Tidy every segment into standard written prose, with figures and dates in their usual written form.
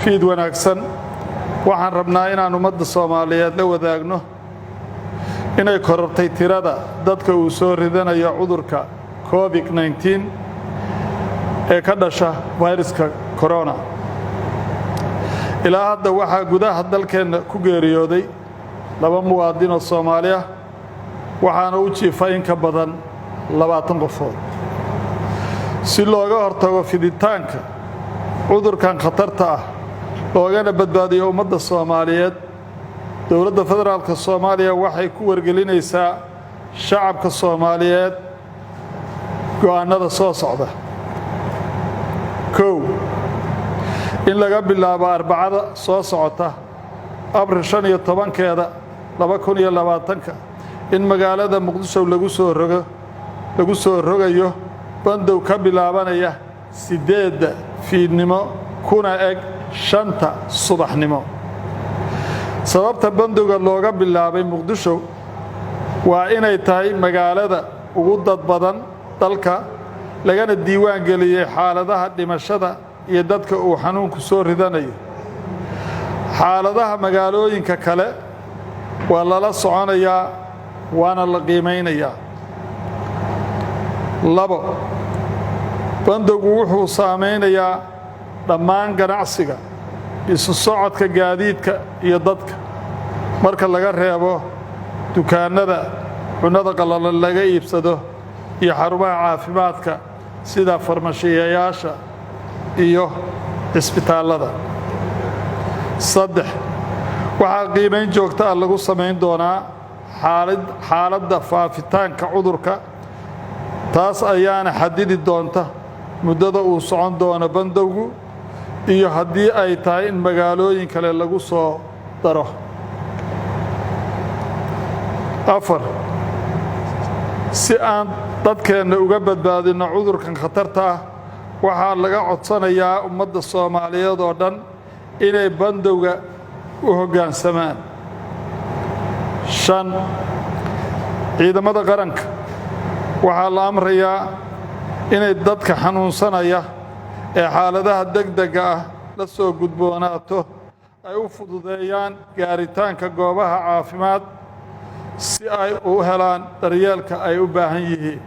fiid wanaagsan waxaan rabnaa inaan ummadda Soomaaliyeed la wadaagno inay korortay tirada dadka uu soo ridanayo cudurka COVID-19 ee ka dhasha fayraska corona. ilaa hadda waxaa gudaha dalkeena ku geeriyooday 2 muwaadin oo Soomaali ah waxaana u jiifay in ka badan 20 qofood. si looga hortago fiditaanka cudurkan khatarta ah loogana badbaadiyo ummadda Soomaaliyeed, dowladda federaalka Soomaaliya waxay ku wargelinaysaa shacabka Soomaaliyeed go'aanada soo socda. 1. in laga bilaabo Arbacada soo socota Abriil 15keeda 2020 in magaalada Muqdisho lagu soo rogayo bandow ka bilaabanaya 8 fiidnimo kuna eg 5 subaxnimo. sababta bandowga looga bilaabay Muqdisho waa inay tahay magaalada ugu dad badan dalka, lagana diiwaan geliyay xaaladaha dhimashada iyo dadka uu xanuunku soo ridanayo. xaaladaha magaalooyinka kale waa lala soconayaa waana la qiimeynayaa. 2. bandowgu wuxuu saameynayaa dhammaan ganacsiga, isu socodka gaadiidka iyo dadka, marka laga reebo dukaanada cunada qalalan laga iibsado iyo xarumaha caafimaadka sida farmashiyeyaasha iyo isbitaalada. 3. waxaa qiimeyn joogto ah lagu sameyn doonaa xaaladda faafitaanka cudurka, taas ayaana xadidi doonta muddada uu socon doono bandowgu iyo haddii ay tahay in magaalooyin kale lagu soo daro. 4. si aan dadkeena uga badbaadino cudurkan khatarta ah waxaa laga codsanayaa ummadda Soomaaliyeed oo dhan inay bandowga u hoggaansamaan. 5. ciidamada qaranka waxaa la amrayaa inay dadka xanuunsanaya ee xaaladaha degdega ah la soo gudboonaato ay u fududeeyaan gaaritaanka goobaha caafimaad si ay u helaan daryeelka ay u baahan yihiin.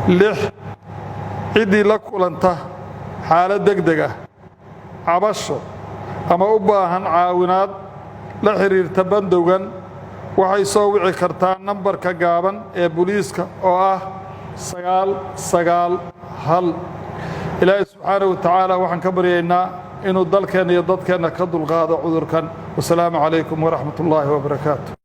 6. ciddii la kulanta xaalad degdeg ah, cabasho ama u baahan caawinaad la xiriirta bandowgan waxay soo wici kartaa nambarka gaaban ee booliiska oo ah 991. ilaahay subxaanahu wa tacaala waxaan ka baryaynaa inuu dalkeena iyo dadkeena ka dulqaado cudurkan. wasalaamu calaykum waraxmatullaahi wabarakaatu.